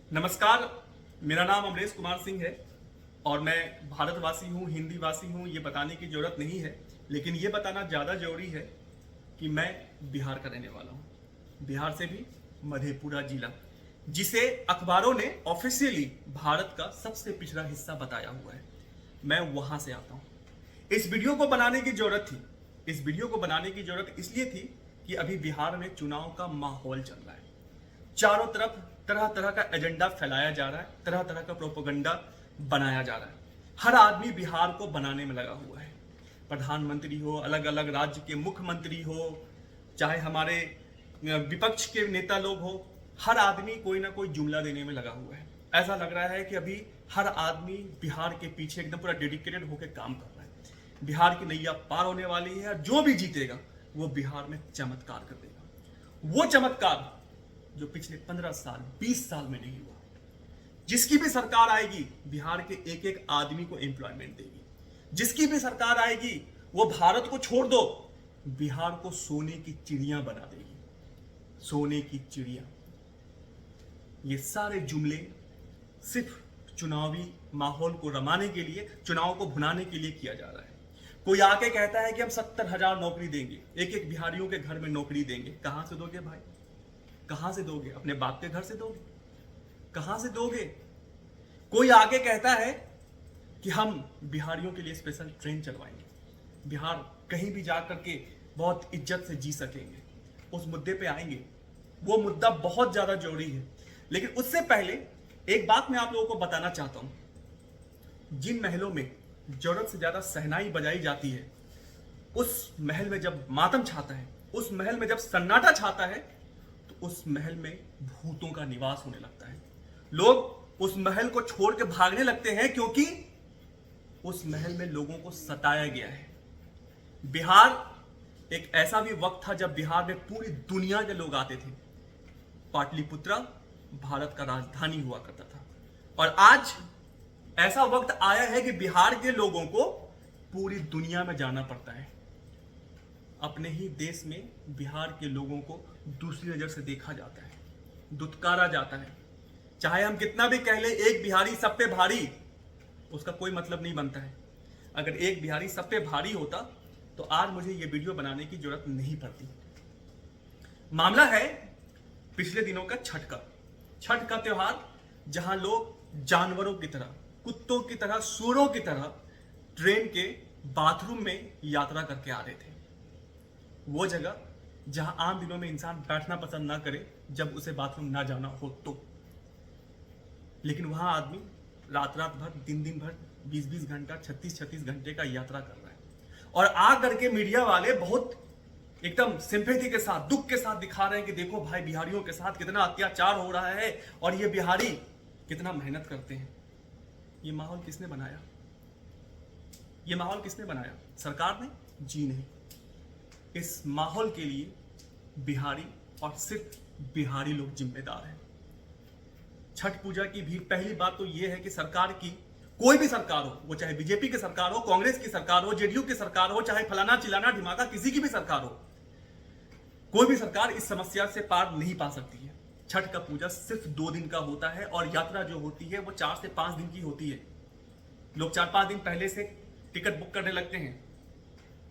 नमस्कार। मेरा नाम अमरेश कुमार सिंह है और मैं भारतवासी हूँ, हिंदी वासी हूँ, ये बताने की जरूरत नहीं है। लेकिन ये बताना ज़्यादा जरूरी है कि मैं बिहार का रहने वाला हूँ। बिहार से भी मधेपुरा जिला, जिसे अखबारों ने ऑफिशियली भारत का सबसे पिछड़ा हिस्सा बताया हुआ है, मैं वहाँ से आता हूँ। इस वीडियो को बनाने की जरूरत थी। इस वीडियो को बनाने की जरूरत इसलिए थी कि अभी बिहार में चुनाव का माहौल चल रहा है। चारों तरफ तरह तरह का एजेंडा फैलाया जा रहा है, तरह तरह का प्रोपेगेंडा बनाया जा रहा है। हर आदमी बिहार को बनाने में लगा हुआ है। प्रधानमंत्री हो, अलग अलग राज्य के मुख्यमंत्री हो, चाहे हमारे विपक्ष के नेता लोग हो, हर आदमी कोई ना कोई जुमला देने में लगा हुआ है। ऐसा लग रहा है कि अभी हर आदमी बिहार के पीछे एकदम पूरा डेडिकेटेड होकर काम कर रहा है। बिहार की नैया पार होने वाली है और जो भी जीतेगा वो बिहार में चमत्कार कर देगा। वो चमत्कार जो पिछले 15 साल 20 साल में नहीं हुआ। जिसकी भी सरकार आएगी बिहार के एक एक आदमी को एम्प्लॉयमेंट देगी। जिसकी भी सरकार आएगी वो भारत को छोड़ दो, बिहार को सोने की चिड़िया बना देगी। सोने की चिड़िया। ये सारे जुमले सिर्फ चुनावी माहौल को रमाने के लिए, चुनाव को भुनाने के लिए किया जा रहा है। कोई आके कहता है कि हम 70,000 नौकरी देंगे, एक एक बिहारियों के घर में नौकरी देंगे। कहां से दोगे भाई? कहां से दोगे? अपने बाप के घर से दोगे? कहां से दोगे? कोई आके कहता है कि हम बिहारियों के लिए स्पेशल ट्रेन चलवाएंगे, बिहार कहीं भी जा करके बहुत इज्जत से जी सकेंगे। उस मुद्दे पे आएंगे, वो मुद्दा बहुत ज्यादा जरूरी है। लेकिन उससे पहले एक बात मैं आप लोगों को बताना चाहता हूं। जिन महलों में जरूरत से ज्यादा शहनाई बजाई जाती है, उस महल में जब मातम छाता है, उस महल में जब सन्नाटा छाता है, तो उस महल में भूतों का निवास होने लगता है। लोग उस महल को छोड़ के भागने लगते हैं क्योंकि उस महल में लोगों को सताया गया है। बिहार एक ऐसा भी वक्त था जब बिहार में पूरी दुनिया के लोग आते थे। पाटलिपुत्रा भारत का राजधानी हुआ करता था और आज ऐसा वक्त आया है कि बिहार के लोगों को पूरी दुनिया में जाना पड़ता है। अपने ही देश में बिहार के लोगों को दूसरी नजर से देखा जाता है, दुत्कारा जाता है। चाहे हम कितना भी कह ले एक बिहारी सब पे भारी, उसका कोई मतलब नहीं बनता है। अगर एक बिहारी सब पे भारी होता तो आज मुझे ये वीडियो बनाने की जरूरत नहीं पड़ती। मामला है पिछले दिनों का छठ का त्योहार, जहां लोग जानवरों की तरह, कुत्तों की तरह, सूरों की तरह ट्रेन के बाथरूम में यात्रा करके आ रहे थे। वो जगह जहां आम दिनों में इंसान बैठना पसंद ना करे जब उसे बाथरूम ना जाना हो तो। लेकिन वहां आदमी रात भर, दिन भर, 20 घंटा, 36 घंटे का यात्रा कर रहा है। और आ करके मीडिया वाले बहुत एकदम सिंपैथी के साथ, दुख के साथ दिखा रहे हैं कि देखो भाई बिहारियों के साथ कितना अत्याचार हो रहा है और ये बिहारी कितना मेहनत करते हैं। ये माहौल किसने बनाया? ये माहौल किसने बनाया? सरकार ने? जी नहीं। इस माहौल के लिए बिहारी और सिर्फ बिहारी लोग जिम्मेदार हैं। छठ पूजा की भी पहली बात तो यह है कि सरकार की, कोई भी सरकार हो, वो चाहे बीजेपी की सरकार हो, कांग्रेस की सरकार हो, जेडीयू की सरकार हो, चाहे फलाना चिलाना ढिमाका किसी की भी सरकार हो, कोई भी सरकार इस समस्या से पार नहीं पा सकती है। छठ का पूजा सिर्फ 2 दिन का होता है और यात्रा जो होती है वो 4 से 5 दिन की होती है। लोग 4-5 दिन पहले से टिकट बुक करने लगते हैं।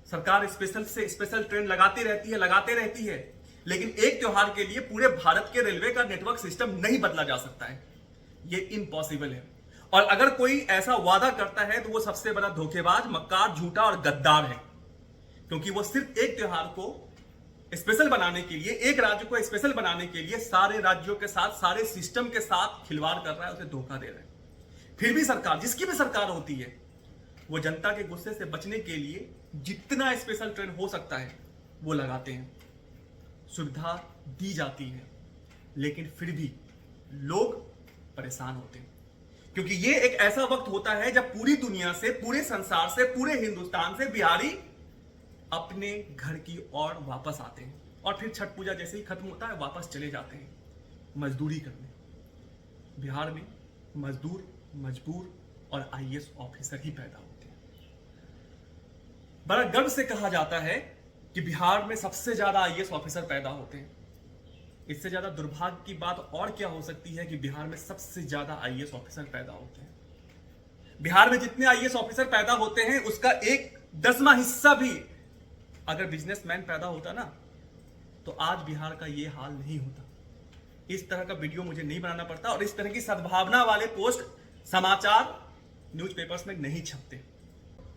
सरकार स्पेशल ट्रेन लगाती रहती है। लेकिन एक त्योहार के लिए पूरे भारत के रेलवे का नेटवर्क सिस्टम नहीं बदला जा सकता है। ये इम्पॉसिबल है। और अगर कोई ऐसा वादा करता है तो वो सबसे बड़ा धोखेबाज, मक्कार, झूठा और गद्दार है। क्योंकि वो सिर्फ एक त्योहार को स्पेशल बनाने के लिए, एक राज्य को स्पेशल बनाने के लिए सारे राज्यों के साथ, सारे सिस्टम के साथ खिलवाड़ कर रहा है, उसे धोखा दे रहा है। फिर भी सरकार, जिसकी भी सरकार होती है, वो जनता के गुस्से से बचने के लिए जितना स्पेशल ट्रेन हो सकता है वो लगाते हैं, सुविधा दी जाती है। लेकिन फिर भी लोग परेशान होते हैं क्योंकि ये एक ऐसा वक्त होता है जब पूरी दुनिया से, पूरे संसार से, पूरे हिंदुस्तान से बिहारी अपने घर की ओर वापस आते हैं और फिर छठ पूजा जैसे ही खत्म होता है वापस चले जाते हैं मजदूरी करने। बिहार में मजदूर, मजबूर और आईएएस ऑफिसर ही पैदा होते हैं। बड़ा गर्व से कहा जाता है कि बिहार में सबसे ज्यादा आईएएस ऑफिसर पैदा होते हैं। इससे ज्यादा दुर्भाग्य की बात और क्या हो सकती है कि बिहार में सबसे ज्यादा आईएएस ऑफिसर पैदा होते हैं। बिहार में जितने आईएएस ऑफिसर पैदा होते हैं उसका 1/10वां हिस्सा भी अगर बिजनेसमैन पैदा होता ना तो आज बिहार का ये हाल नहीं होता। इस तरह का वीडियो मुझे नहीं बनाना पड़ता और इस तरह की सद्भावना वाले पोस्ट समाचार न्यूज़पेपर्स में नहीं छपते।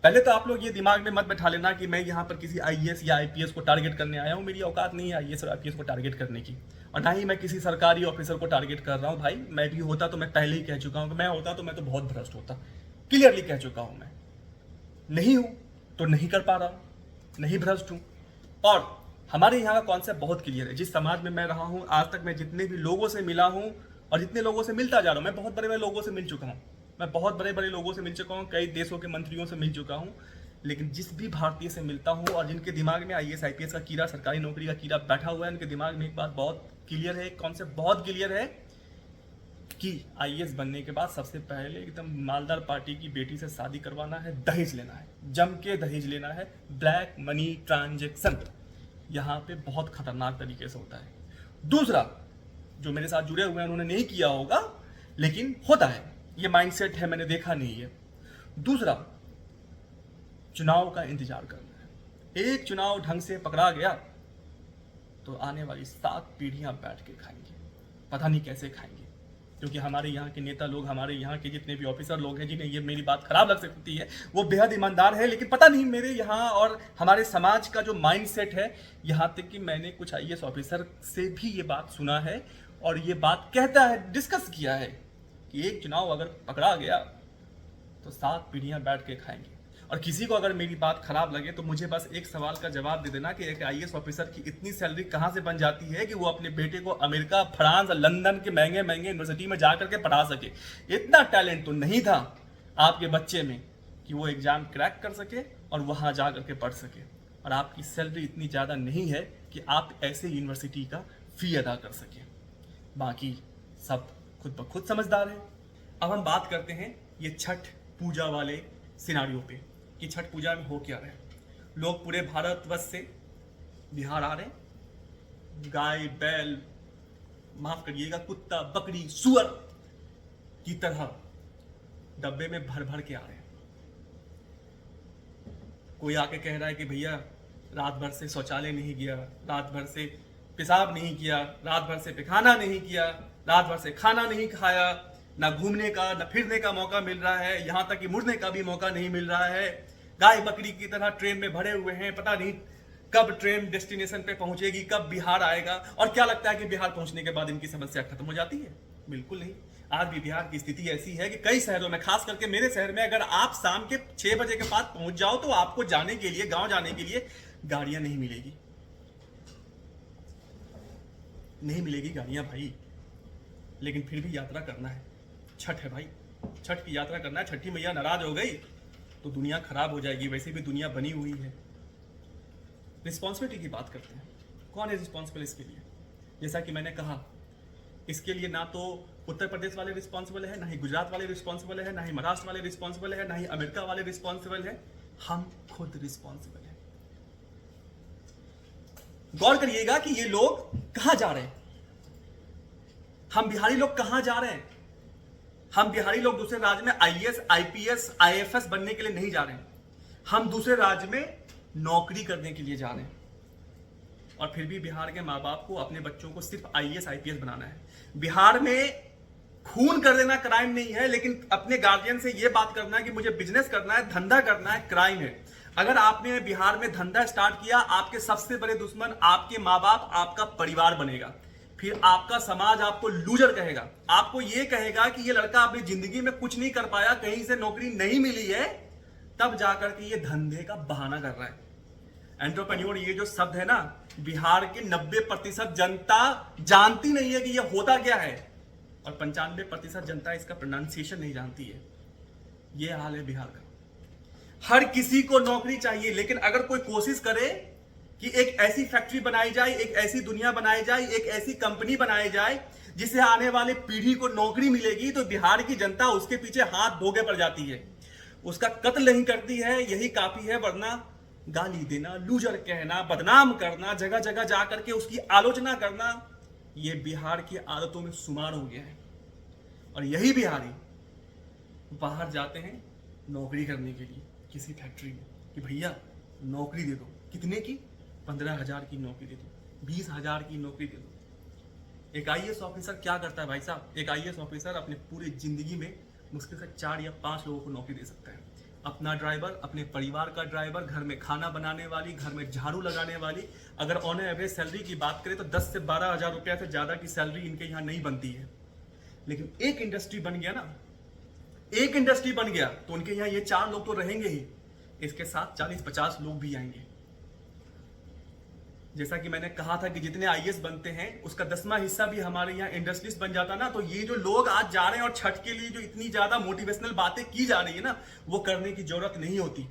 पहले तो आप लोग ये दिमाग में मत बैठा लेना कि मैं यहाँ पर किसी आईएएस या आईपीएस को टारगेट करने आया हूँ। मेरी औकात नहीं है आईएएस और आईपीएस को टारगेट करने की, और ना ही मैं किसी सरकारी ऑफिसर को टारगेट कर रहा हूँ। भाई मैं भी होता तो मैं पहले ही कह चुका हूँ कि मैं होता तो मैं तो बहुत भ्रष्ट होता, क्लियरली कह चुका हूँ। मैं नहीं हूँ तो नहीं कर पा रहा हूँ, नहीं भ्रष्ट हूँ। और हमारे यहाँ का कॉन्सेप्ट बहुत क्लियर है। जिस समाज में मैं रहा हूँ आज तक, मैं जितने भी लोगों से मिला हूँ और जितने लोगों से मिलता जा रहा हूँ, मैं बहुत बड़े बड़े लोगों से मिल चुका हूँ, मैं बहुत बड़े बड़े लोगों से मिल चुका हूँ, कई देशों के मंत्रियों से मिल चुका हूँ। लेकिन जिस भी भारतीय से मिलता हूँ और जिनके दिमाग में आईएएस आईपीएस का कीड़ा, सरकारी नौकरी का कीड़ा बैठा हुआ है, उनके दिमाग में एक बात बहुत क्लियर है, एक कॉन्सेप्ट बहुत क्लियर है कि आईएएस बनने के बाद सबसे पहले एकदम मालदार पार्टी की बेटी से शादी करवाना है, दहेज लेना है, जम के दहेज लेना है। ब्लैक मनी ट्रांजेक्शन यहाँ पे बहुत खतरनाक तरीके से होता है। दूसरा, जो मेरे साथ जुड़े हुए हैं उन्होंने नहीं किया होगा लेकिन होता है, ये माइंडसेट है, मैंने देखा नहीं है। दूसरा, चुनाव का इंतजार करना है। एक चुनाव ढंग से पकड़ा गया तो आने वाली 7 पीढ़ियां बैठ के खाएंगे, पता नहीं कैसे खाएंगे, क्योंकि हमारे यहाँ के नेता लोग, हमारे यहाँ के जितने भी ऑफिसर लोग हैं, जिन्हें ये मेरी बात खराब लग सकती है, वो बेहद ईमानदार है। लेकिन पता नहीं मेरे यहाँ और हमारे समाज का जो माइंडसेट है, यहाँ तक कि मैंने कुछ आईएएस ऑफिसर से भी ये बात सुना है और ये बात कहता है, डिस्कस किया है कि एक चुनाव अगर पकड़ा गया तो 7 पीढ़ियां बैठ के खाएंगे। और किसी को अगर मेरी बात खराब लगे तो मुझे बस एक सवाल का जवाब दे देना कि एक आईएएस ऑफिसर की इतनी सैलरी कहां से बन जाती है कि वो अपने बेटे को अमेरिका, फ्रांस, लंदन के महंगे महंगे यूनिवर्सिटी में जाकर के पढ़ा सके। इतना टैलेंट तो नहीं था आपके बच्चे में कि वो एग्जाम क्रैक कर सके और वहां जा करके पढ़ सके। और आपकी सैलरी इतनी ज़्यादा नहीं है कि आप ऐसे यूनिवर्सिटी का फी अदा कर सके। बाकी सब खुद ब खुद समझदार है। अब हम बात करते हैं ये छठ पूजा वाले सिनारियों पे कि छठ पूजा में हो क्या रहा है। लोग पूरे भारतवर्ष से बिहार आ रहे हैं, गाय, बैल, माफ करिएगा, कुत्ता, बकरी, सुअर की तरह डब्बे में भर भर के आ रहे हैं। कोई आके कह रहा है कि भैया रात भर से शौचालय नहीं गया, रात भर से पेशाब नहीं किया, रात भर से पैखाना नहीं किया, रात भर से खाना नहीं खाया, ना घूमने का ना फिरने का मौका मिल रहा है, यहाँ तक कि मुड़ने का भी मौका नहीं मिल रहा है। गाय बकरी की तरह ट्रेन में भरे हुए हैं, पता नहीं कब ट्रेन डेस्टिनेशन पे पहुंचेगी, कब बिहार आएगा। और क्या लगता है कि बिहार पहुंचने के बाद इनकी समस्या खत्म हो जाती है? बिल्कुल नहीं। आज भी बिहार की स्थिति ऐसी है कि कई शहरों में, खास करके मेरे शहर में, अगर आप शाम के 6 बजे के बाद पहुंच जाओ तो आपको जाने के लिए, गांव जाने के लिए गाड़ियां नहीं मिलेगी, नहीं मिलेगी गाड़ियां भाई। लेकिन फिर भी यात्रा करना है, छठ है भाई, छठ की यात्रा करना है। छठी मैया नाराज हो गई तो दुनिया खराब हो जाएगी, वैसे भी दुनिया बनी हुई है। रिस्पॉन्सिबिलिटी की बात करते हैं, कौन है रिस्पॉन्सिबल इसके लिए? जैसा कि मैंने कहा, इसके लिए ना तो उत्तर प्रदेश वाले रिस्पॉन्सिबल है, ना ही गुजरात वाले रिस्पॉन्सिबल है, ना ही महाराष्ट्र वाले रिस्पॉन्सिबल है, ना ही अमेरिका वाले रिस्पॉन्सिबल है, हम खुद रिस्पॉन्सिबल है। गौर करिएगा कि ये लोग कहां जा रहे हैं। हम बिहारी लोग कहां जा रहे हैं? हम बिहारी लोग दूसरे राज्य में आईएएस, आईपीएस, आईएफएस बनने के लिए नहीं जा रहे हैं। हम दूसरे राज्य में नौकरी करने के लिए जा रहे हैं। और फिर भी बिहार के माँ बाप को अपने बच्चों को सिर्फ आईएएस, आईपीएस बनाना है। बिहार में खून कर देना क्राइम नहीं है, लेकिन अपने गार्जियन से यह बात करना है कि मुझे बिजनेस करना है, धंधा करना है, क्राइम है। अगर आपने बिहार में धंधा स्टार्ट किया, आपके सबसे बड़े दुश्मन आपके माँ बाप, आपका परिवार बनेगा। फिर आपका समाज आपको लूजर कहेगा, आपको यह कहेगा कि ये लड़का अपनी जिंदगी में कुछ नहीं कर पाया, कहीं से नौकरी नहीं मिली है, तब जाकर के ये धंधे का बहाना कर रहा है। एंटरप्रेन्योर ये जो शब्द है ना, बिहार की 90% जनता जानती नहीं है कि ये होता क्या है, और 95% जनता इसका प्रोनाउंसिएशन नहीं जानती है। ये हाल है बिहार का। हर किसी को नौकरी चाहिए, लेकिन अगर कोई कोशिश करे कि एक ऐसी फैक्ट्री बनाई जाए, एक ऐसी दुनिया बनाई जाए, एक ऐसी कंपनी बनाई जाए जिससे आने वाले पीढ़ी को नौकरी मिलेगी, तो बिहार की जनता उसके पीछे हाथ धोके पड़ जाती है, उसका कत्ल नहीं करती है, यही काफी है। वरना गाली देना, लूजर कहना, बदनाम करना, जगह जगह जाकर के उसकी आलोचना करना, ये बिहार की आदतों में शुमार हो गया है। और यही बिहारी बाहर जाते हैं नौकरी करने के लिए किसी फैक्ट्री में कि भैया नौकरी दे दो। कितने की? 15,000 की नौकरी दे दो, 20,000 की नौकरी दे दो। एक आईएएस ऑफिसर क्या करता है भाई साहब? एक आईएएस ऑफिसर अपने पूरी जिंदगी में मुश्किल से 4 या 5 लोगों को नौकरी दे सकता है। अपना ड्राइवर, अपने परिवार का ड्राइवर, घर में खाना बनाने वाली, घर में झाड़ू लगाने वाली। अगर ऑन एवरेज सैलरी की बात करें तो 10 से 12,000 रुपया से ज्यादा की सैलरी इनके यहाँ नहीं बनती है। लेकिन एक इंडस्ट्री बन गया ना, एक इंडस्ट्री बन गया तो उनके यहाँ ये 4 लोग तो रहेंगे ही, इसके साथ 40-50 लोग भी आएंगे। जैसा कि मैंने कहा था कि जितने आईएएस बनते हैं उसका 10वां हिस्सा भी हमारे यहाँ इंडस्ट्रीज बन जाता ना, तो ये जो लोग आज जा रहे हैं और छठ के लिए जो इतनी ज्यादा मोटिवेशनल बातें की जा रही है ना, वो करने की जरूरत नहीं होती।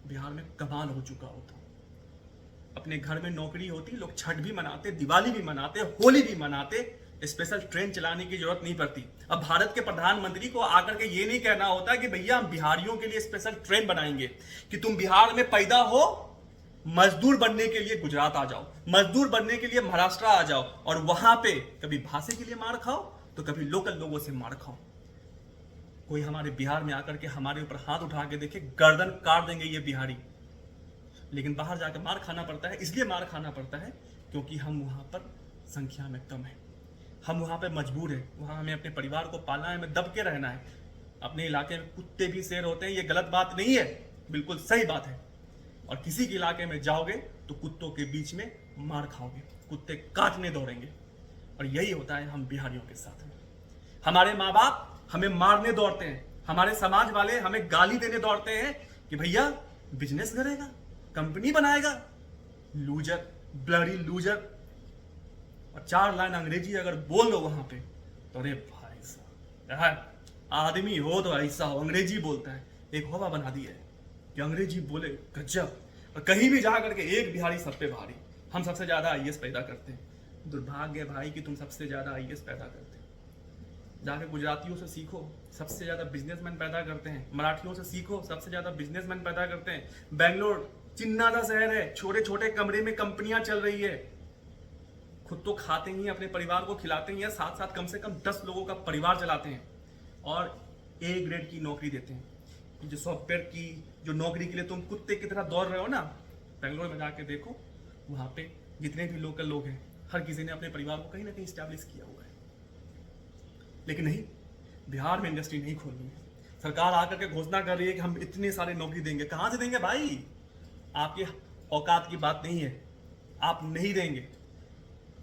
बिहार में कमाल हो चुका होता। अपने घर में नौकरी होती, लोग छठ भी मनाते, दिवाली भी मनाते, होली भी मनाते, स्पेशल ट्रेन चलाने की जरूरत नहीं पड़ती। अब भारत के प्रधानमंत्री को आकर के ये नहीं कहना होता कि भैया हम बिहारियों के लिए स्पेशल ट्रेन बनाएंगे, कि तुम बिहार में पैदा हो, मजदूर बनने के लिए गुजरात आ जाओ, मजदूर बनने के लिए महाराष्ट्र आ जाओ, और वहां पे कभी भाषा के लिए मार खाओ तो कभी लोकल लोगों से मार खाओ। कोई हमारे बिहार में आकर के हमारे ऊपर हाथ उठा के देखे, गर्दन काट देंगे ये बिहारी। लेकिन बाहर जाकर मार खाना पड़ता है, इसलिए मार खाना पड़ता है क्योंकि हम वहां पर संख्या में कम है, हम वहां पे मजबूर है, वहां हमें अपने परिवार को पालना है, हमें दब के रहना है। अपने इलाके में कुत्ते भी शेर होते हैं, ये गलत बात नहीं है, बिल्कुल सही बात है। और किसी के इलाके में जाओगे तो कुत्तों के बीच में मार खाओगे, कुत्ते काटने दौड़ेंगे। और यही होता है हम बिहारियों के साथ में। हमारे माँ बाप हमें मारने दौड़ते हैं, हमारे समाज वाले हमें गाली देने दौड़ते हैं कि भैया बिजनेस करेगा, कंपनी बनाएगा, लूजर, ब्लडी लूजर। और 4 लाइन अंग्रेजी अगर बोल दो वहां पे तो अरे भाई साहब, आदमी हो तो ऐसा हो, अंग्रेजी बोलता है, एक हवा बना दी है कि अंग्रेजी बोले, गजब। और कहीं भी जा करके एक बिहारी सब पे भारी, हम सबसे ज्यादा आईएएस पैदा करते हैं। दुर्भाग्य भाई कि तुम सबसे ज्यादा आईएएस पैदा करते हैं। जाके गुजरातियों से सीखो, सबसे ज्यादा बिजनेसमैन पैदा करते हैं। मराठियों से सीखो, सबसे ज्यादा बिजनेसमैन पैदा करते हैं। बेंगलोर चिन्ना सा शहर है, छोटे छोटे कमरे में कंपनियां चल रही है। खुद तो खाते ही, अपने परिवार को खिलाते ही, साथ साथ कम से कम 10 लोगों का परिवार चलाते हैं और ए ग्रेड की नौकरी देते हैं। जो सॉफ्टवेयर की जो नौकरी के लिए तुम कुत्ते की तरह दौड़ रहे हो ना, बेंगलोर में जाके देखो, वहां पे जितने भी लोकल लोग हैं, हर किसी ने अपने परिवार को कहीं ना कहीं स्टैब्लिश किया हुआ है। लेकिन नहीं, बिहार में इंडस्ट्री नहीं खोलनी है। सरकार आकर के घोषणा कर रही है कि हम इतने सारे नौकरी देंगे। कहां से देंगे भाई? आपके औकात की बात नहीं है, आप नहीं देंगे,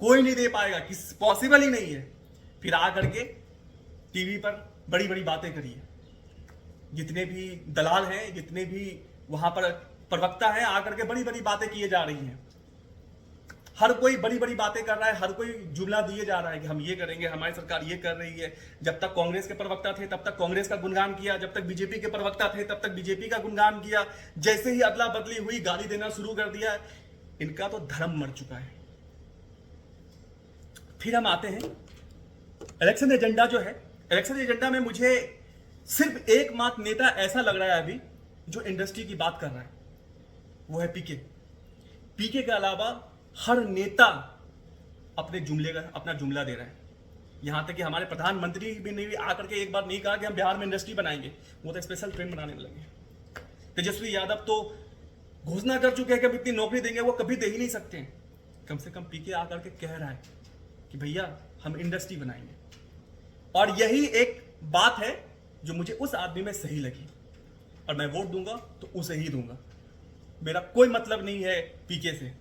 कोई नहीं दे पाएगा, किस पॉसिबल ही नहीं है। फिर आकर के टीवी पर बड़ी बड़ी बातें करिए। जितने भी दलाल हैं, जितने भी वहां पर प्रवक्ता हैं, आकर के बड़ी बड़ी बातें किए जा रही हैं। हर कोई बड़ी बड़ी बातें कर रहा है, हर कोई जुमला दिए जा रहा है कि हम ये करेंगे, हमारी सरकार ये कर रही है। जब तक कांग्रेस के प्रवक्ता थे तब तक कांग्रेस का गुणगान किया, जब तक बीजेपी के प्रवक्ता थे तब तक बीजेपी का गुणगान किया। जैसे ही अदला बदली हुई, गाली देना शुरू कर दिया। इनका तो धर्म मर चुका है। फिर हम आते हैं इलेक्शन एजेंडा जो है। इलेक्शन एजेंडा में मुझे सिर्फ एकमात्र नेता ऐसा लग रहा है अभी जो इंडस्ट्री की बात कर रहा है, वो है पीके। पीके के अलावा हर नेता अपने जुमले का अपना जुमला दे रहा है। यहां तक कि हमारे प्रधानमंत्री भी नहीं आकर के एक बार नहीं कहा कि हम बिहार में इंडस्ट्री बनाएंगे, वो तो स्पेशल ट्रेन बनाने में लगे। तेजस्वी यादव तो घोषणा कर चुके हैं कि हम इतनी नौकरी देंगे, वो कभी दे ही नहीं सकते हैं। कम से कम पीके आकर के कह रहा है कि भैया हम इंडस्ट्री बनाएंगे। और यही एक बात है जो मुझे उस आदमी में सही लगी, और मैं वोट दूंगा तो उसे ही दूंगा। मेरा कोई मतलब नहीं है पीके से,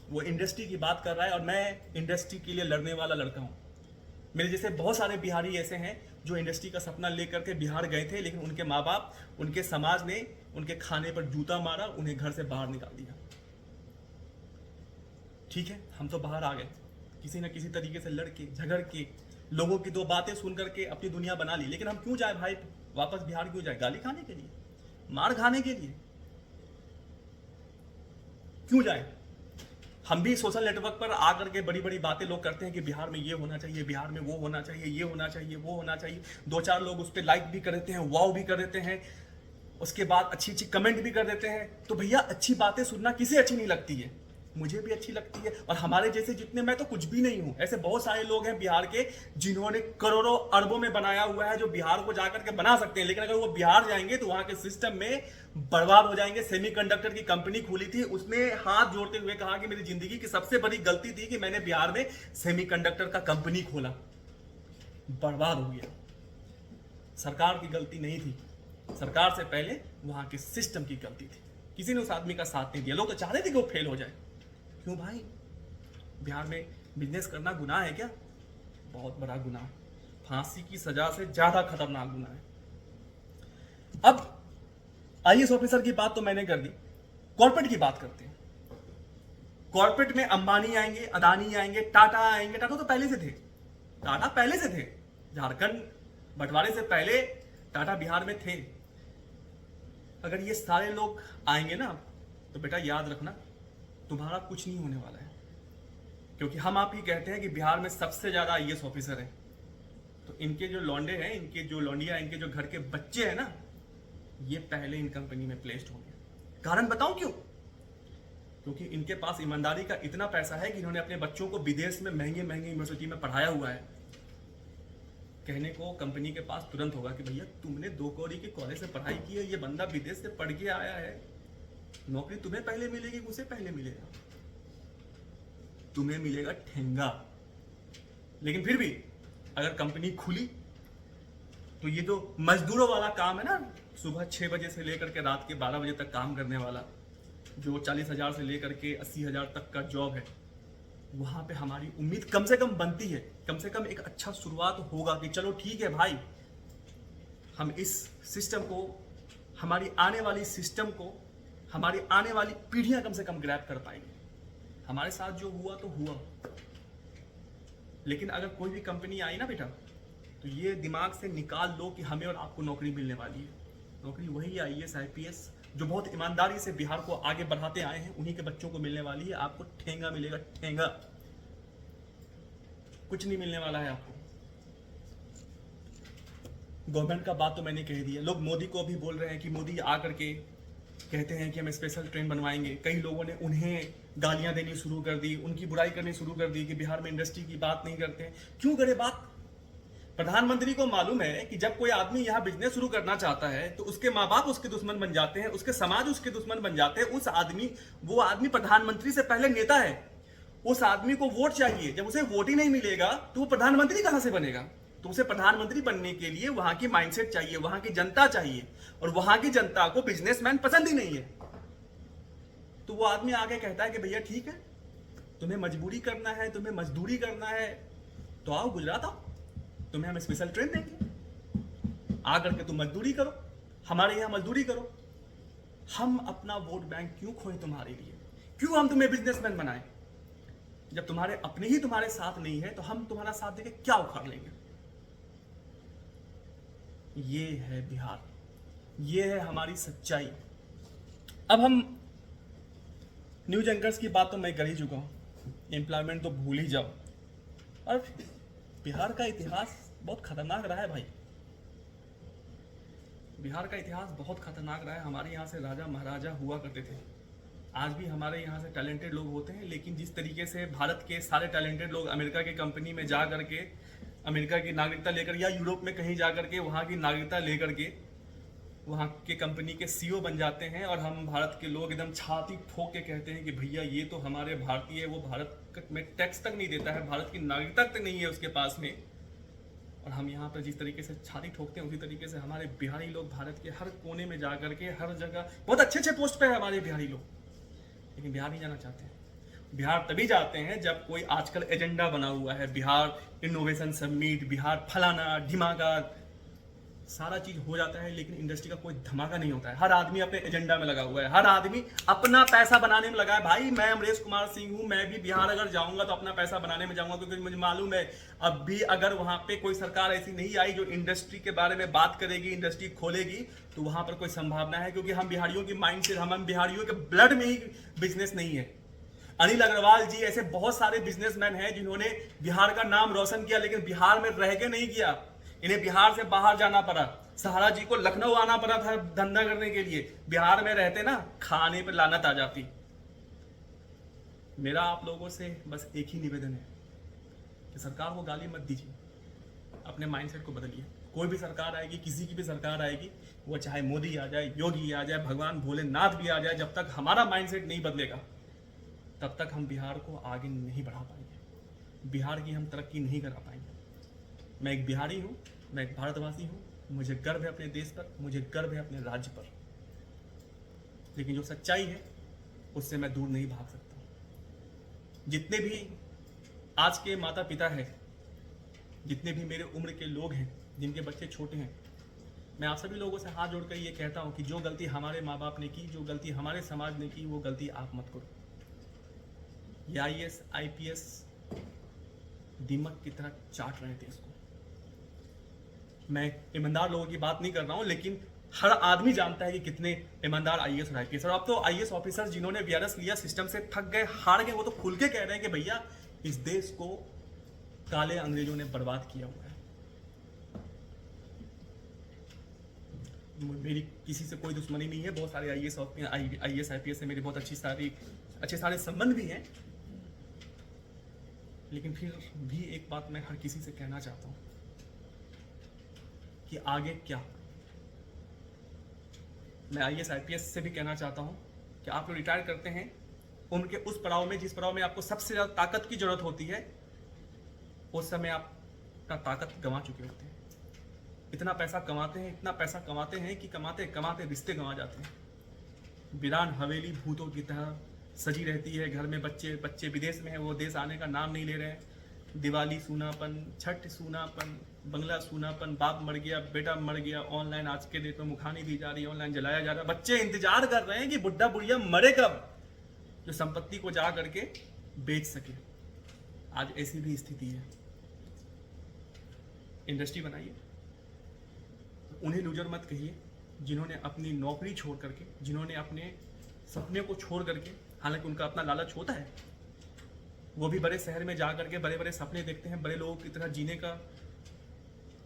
वो इंडस्ट्री की बात कर रहा है और मैं इंडस्ट्री के लिए लड़ने वाला लड़का हूं। मेरे जैसे बहुत सारे बिहारी ऐसे हैं जो इंडस्ट्री का सपना लेकर के बिहार गए थे, लेकिन उनके माँ बाप, उनके समाज ने उनके खाने पर जूता मारा, उन्हें घर से बाहर निकाल दिया। ठीक है, हम तो बाहर आ गए, किसी न किसी तरीके से लड़के झगड़ के लोगों की 2 बातें सुन करके अपनी दुनिया बना ली। लेकिन हम क्यों जाए भाई, वापस बिहार क्यों जाए? गाली खाने के लिए, मार खाने के लिए क्यों जाए? हम भी सोशल नेटवर्क पर आकर के बड़ी बड़ी बातें लोग करते हैं कि बिहार में ये होना चाहिए, बिहार में वो होना चाहिए, ये होना चाहिए, वो होना चाहिए। 2-4 लोग उस पर लाइक भी कर देते हैं, वाव भी कर देते हैं, उसके बाद अच्छी अच्छी कमेंट भी कर देते हैं। तो भैया अच्छी बातें सुनना किसे अच्छी नहीं लगती है? मुझे भी अच्छी लगती है। और हमारे जैसे जितने, मैं तो कुछ भी नहीं हूं, ऐसे बहुत सारे लोग हैं बिहार के जिन्होंने करोड़ों अरबों में बनाया हुआ है, जो बिहार को जाकर के बना सकते हैं, लेकिन अगर वो बिहार जाएंगे तो वहां के सिस्टम में बर्बाद हो जाएंगे। सेमीकंडक्टर की कंपनी खुली थी, उसने हाथ जोड़ते हुए कहा कि मेरी जिंदगी की सबसे बड़ी गलती थी कि मैंने बिहार में सेमीकंडक्टर का कंपनी खोला, बर्बाद हो गया। सरकार की गलती नहीं थी, सरकार से पहले वहां के सिस्टम की गलती थी। किसी ने उस आदमी का साथ नहीं दिया। लोग तो चाह रहे थे कि वो फेल हो जाए। क्यों भाई? बिहार में बिजनेस करना गुनाह है क्या? बहुत बड़ा गुनाह, फांसी की सजा से ज्यादा खतरनाक गुनाह है। अब आईएएस ऑफिसर की बात तो मैंने कर दी, कॉर्पोरेट की बात करते हैं। कॉर्पोरेट में अंबानी आएंगे, अदानी आएंगे, टाटा आएंगे। टाटा तो पहले से थे, टाटा पहले से थे, झारखंड बंटवारे से पहले टाटा बिहार में थे। अगर ये सारे लोग आएंगे ना, तो बेटा याद रखना, तुम्हारा कुछ नहीं होने वाला है। क्योंकि हम आप ही कहते हैं कि बिहार में सबसे ज्यादा आईएएस ऑफिसर हैं। तो इनके जो लौंडे हैं, इनके जो लौंडिया, इनके जो घर के बच्चे हैं ना, ये पहले इन कंपनी में प्लेस्ड होंगे। कारण बताऊं क्यों? क्योंकि इनके पास ईमानदारी का इतना पैसा है कि इन्होंने अपने बच्चों को विदेश में महंगे महंगे यूनिवर्सिटी में पढ़ाया हुआ है। कहने को कंपनी के पास तुरंत होगा कि भैया तुमने 2 कौड़ी के कॉलेज से पढ़ाई की है, ये बंदा विदेश से पढ़ के आया है, नौकरी तुम्हें पहले मिलेगी, उसे पहले मिलेगा? तुम्हें मिलेगा ठेंगा। लेकिन फिर भी अगर कंपनी खुली तो ये जो मजदूरों वाला काम है ना, सुबह 6 बजे से लेकर के रात के 12 बजे तक काम करने वाला, जो 40,000 से लेकर के 80,000 तक का जॉब है, वहां पे हमारी उम्मीद कम से कम बनती है, कम से कम एक अच्छा शुरुआत होगा कि चलो ठीक है भाई, हम इस सिस्टम को, हमारी आने वाली सिस्टम को, हमारी आने वाली पीढ़ियां कम से कम ग्रैब कर पाएंगे। हमारे साथ जो हुआ तो हुआ, लेकिन अगर कोई भी कंपनी आई ना बेटा, तो ये दिमाग से निकाल लो कि हमें और आपको नौकरी मिलने वाली है। नौकरी वही आईएएस आईपीएस जो बहुत ईमानदारी से बिहार को आगे बढ़ाते आए हैं, उन्हीं के बच्चों को मिलने वाली है। आपको ठेंगा मिलेगा, ठेंगा, कुछ नहीं मिलने वाला है आपको। गवर्नमेंट का बात तो मैंने कह दी है। लोग मोदी को भी बोल रहे हैं कि मोदी आकर के कहते हैं कि हम स्पेशल ट्रेन बनवाएंगे। कई लोगों ने उन्हें गालियां देनी शुरू कर दी, उनकी बुराई करनी शुरू कर दी कि बिहार में इंडस्ट्री की बात नहीं करते हैं। क्यों करे बात? प्रधानमंत्री को मालूम है कि जब कोई आदमी यहाँ बिजनेस शुरू करना चाहता है तो उसके माँ बाप उसके दुश्मन बन जाते हैं, उसके समाज उसके दुश्मन बन जाते हैं। वो आदमी प्रधानमंत्री से पहले नेता है। उस आदमी को वोट चाहिए। जब उसे वोट ही नहीं मिलेगा तो वो प्रधानमंत्री कहां से बनेगा? तो उसे प्रधानमंत्री बनने के लिए वहां की माइंडसेट चाहिए, वहां की जनता चाहिए, और वहां की जनता को बिजनेसमैन पसंद ही नहीं है। तो वो आदमी आगे कहता है कि भैया ठीक है, तुम्हें मजबूरी करना है, तुम्हें मजदूरी करना है, तो आओ गुजरात आओ, तुम्हें हम स्पेशल ट्रेन देंगे, आकर के तुम मजदूरी करो, हमारे यहां मजदूरी करो। हम अपना वोट बैंक क्यों खोए तुम्हारे लिए? क्यों हम तुम्हें बिजनेसमैन बनाएं? जब तुम्हारे अपने ही तुम्हारे साथ नहीं है तो हम तुम्हारा साथ देके क्या उखाड़ लेंगे? ये है बिहार, ये है हमारी सच्चाई। अब हम न्यूज एंकर्स की बात तो मैं कर ही चुका हूं, एम्प्लॉयमेंट तो भूल ही जाओ। और बिहार का इतिहास बहुत खतरनाक रहा है भाई, बिहार का इतिहास बहुत खतरनाक रहा है। हमारे यहाँ से राजा महाराजा हुआ करते थे, आज भी हमारे यहाँ से टैलेंटेड लोग होते हैं, लेकिन जिस तरीके से भारत के सारे टैलेंटेड लोग अमेरिका की कंपनी में जा करके अमेरिका की नागरिकता लेकर, या यूरोप में कहीं जा करके वहाँ की नागरिकता लेकर के वहाँ के कंपनी के सीईओ बन जाते हैं, और हम भारत के लोग एकदम छाती ठोक के कहते हैं कि भैया ये तो हमारे भारतीय है, वो भारत में टैक्स तक नहीं देता है, भारत की नागरिकता तक नहीं है उसके पास में। और हम यहाँ पर जिस तरीके से छाती ठोकते हैं, उसी तरीके से हमारे बिहारी लोग भारत के हर कोने में जा करके हर जगह बहुत अच्छे अच्छे पोस्ट पे है हमारे बिहारी लोग, लेकिन बिहार नहीं जाना चाहते हैं। बिहार तभी जाते हैं जब कोई आजकल एजेंडा बना हुआ है, बिहार इनोवेशन समिट, बिहार फलाना ढिमाका, सारा चीज हो जाता है, लेकिन इंडस्ट्री का कोई धमाका नहीं होता है। हर आदमी अपने एजेंडा में लगा हुआ है, हर आदमी अपना पैसा बनाने में लगा है। भाई मैं अमरेश कुमार सिंह हूं, मैं भी बिहार अगर जाऊंगा तो अपना पैसा बनाने में जाऊंगा, क्योंकि मुझे मालूम है अब भी अगर वहां पे कोई सरकार ऐसी नहीं आई जो इंडस्ट्री के बारे में बात करेगी, इंडस्ट्री खोलेगी, तो वहां पर कोई संभावना है। क्योंकि हम बिहारियों की माइंड से, हम बिहारियों के ब्लड में ही बिजनेस नहीं है। अनिल अग्रवाल जी ऐसे बहुत सारे बिजनेसमैन हैं जिन्होंने बिहार का नाम रोशन किया, लेकिन बिहार में रह के नहीं किया, इन्हें बिहार से बाहर जाना पड़ा। सहारा जी को लखनऊ आना पड़ा था धंधा करने के लिए, बिहार में रहते ना खाने पर लानत आ जाती। मेरा आप लोगों से बस एक ही निवेदन है कि सरकार को गाली मत दीजिए, अपने माइंडसेट को बदलिए। कोई भी सरकार आएगी, किसी की भी सरकार आएगी, वो चाहे मोदी आ जाए, योगी आ जाए, भगवान भोलेनाथ भी आ जाए, जब तक हमारा माइंडसेट नहीं बदलेगा तब तक हम बिहार को आगे नहीं बढ़ा पाएंगे, बिहार की हम तरक्की नहीं करा पाएंगे। मैं एक बिहारी हूँ, मैं एक भारतवासी हूँ, मुझे गर्व है अपने देश पर, मुझे गर्व है अपने राज्य पर, लेकिन जो सच्चाई है उससे मैं दूर नहीं भाग सकता। जितने भी आज के माता पिता हैं, जितने भी मेरे उम्र के लोग हैं, जिनके बच्चे छोटे हैं, मैं आप सभी लोगों से हाथ जोड़कर ये कहता हूँ कि जो गलती हमारे माँ बाप ने की, जो गलती हमारे समाज ने की, वो गलती आप मत करो। ये IAS IPS दीमक की तरह चाट रहे थे इसको। मैं ईमानदार लोगों की बात नहीं कर रहा हूँ, लेकिन हर आदमी जानता है कि कितने ईमानदार IAS और IPS। और अब तो IAS ऑफिसर्स जिन्होंने VRS लिया, सिस्टम से थक गए, हार गए, वो तो खुल के कह रहे हैं कि भैया इस देश को काले अंग्रेजों ने बर्बाद किया हुआ है। मेरी किसी से कोई दुश्मनी नहीं है, बहुत सारे IAS IPS से मेरी बहुत अच्छे सारे संबंध भी हैं, लेकिन फिर भी एक बात मैं हर किसी से कहना चाहता हूं कि आगे क्या। मैं IAS IPS से भी कहना चाहता हूं कि आप लोग रिटायर करते हैं, उनके उस पड़ाव में, जिस पड़ाव में आपको सबसे ज्यादा ताकत की जरूरत होती है, उस समय आप का ताकत गंवा चुके होते हैं। इतना पैसा कमाते हैं, इतना पैसा कमाते हैं कि कमाते कमाते रिश्ते गंवा जाते हैं। वीरान हवेली भूतों की तरह सजी रहती है, घर में बच्चे विदेश में है, वो देश आने का नाम नहीं ले रहे हैं। दिवाली सूनापन, छठ सूनापन, बंगला सूनापन, बाप मर गया, बेटा मर गया, ऑनलाइन आज के डेट में मुखानी दी जा रही है, ऑनलाइन जलाया जा रहा है। बच्चे इंतजार कर रहे हैं कि बुढ़ा बुढ़िया मरे कब, जो संपत्ति को जा करके बेच सके। आज ऐसी भी स्थिति है। इंडस्ट्री बनाइए, उन्हें लूजर मत कहिए जिन्होंने अपनी नौकरी छोड़ करके, जिन्होंने अपने सपने को छोड़ करके, हालांकि उनका अपना लालच होता है, वो भी बड़े शहर में जा करके बड़े बड़े सपने देखते हैं, बड़े लोगों की तरह जीने का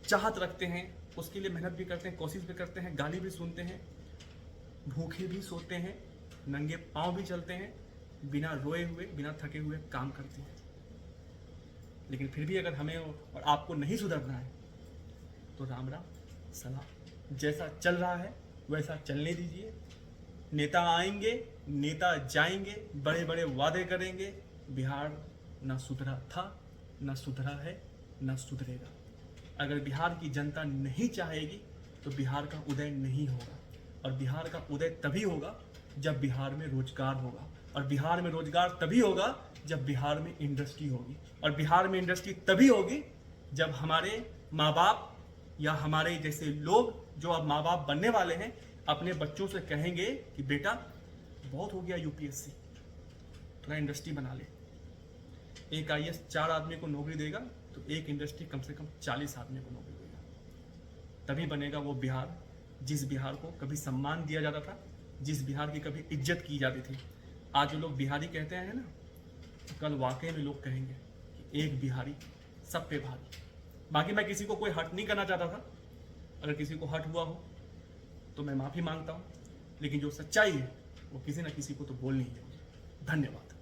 चाहत रखते हैं, उसके लिए मेहनत भी करते हैं, कोशिश भी करते हैं, गाली भी सुनते हैं, भूखे भी सोते हैं, नंगे पांव भी चलते हैं, बिना रोए हुए, बिना थके हुए काम करते हैं। लेकिन फिर भी अगर हमें और आपको नहीं सुधरना है तो राम राम, सलाम। जैसा चल रहा है वैसा चलने दीजिए। नेता आएंगे, नेता जाएंगे, बड़े बड़े वादे करेंगे। बिहार ना सुधरा था, ना सुधरा है, ना सुधरेगा। अगर बिहार की जनता नहीं चाहेगी तो बिहार का उदय नहीं होगा, और बिहार का उदय तभी होगा जब बिहार में रोजगार होगा, और बिहार में रोजगार तभी होगा जब बिहार में इंडस्ट्री होगी, और बिहार में इंडस्ट्री तभी होगी जब हमारे माँ बाप या हमारे जैसे लोग जो अब माँ बाप बनने वाले हैं अपने बच्चों से कहेंगे कि बेटा बहुत हो गया UPSC, थोड़ा इंडस्ट्री बना ले। एक IAS 4 आदमी को नौकरी देगा तो एक इंडस्ट्री कम से कम 40 आदमी को नौकरी देगा। तभी बनेगा वो बिहार, जिस बिहार को कभी सम्मान दिया जाता था, जिस बिहार की कभी इज्जत की जाती थी। आज जो लोग बिहारी कहते हैं ना, तो कल वाकई में लोग कहेंगे कि एक बिहारी सब पे भारी। बाकी मैं किसी को कोई हर्ट नहीं करना चाहता था, अगर किसी को हर्ट हुआ हो तो मैं माफ़ी मांगता हूँ, लेकिन जो सच्चाई है वो किसी ना किसी को तो बोलनी ही है। धन्यवाद।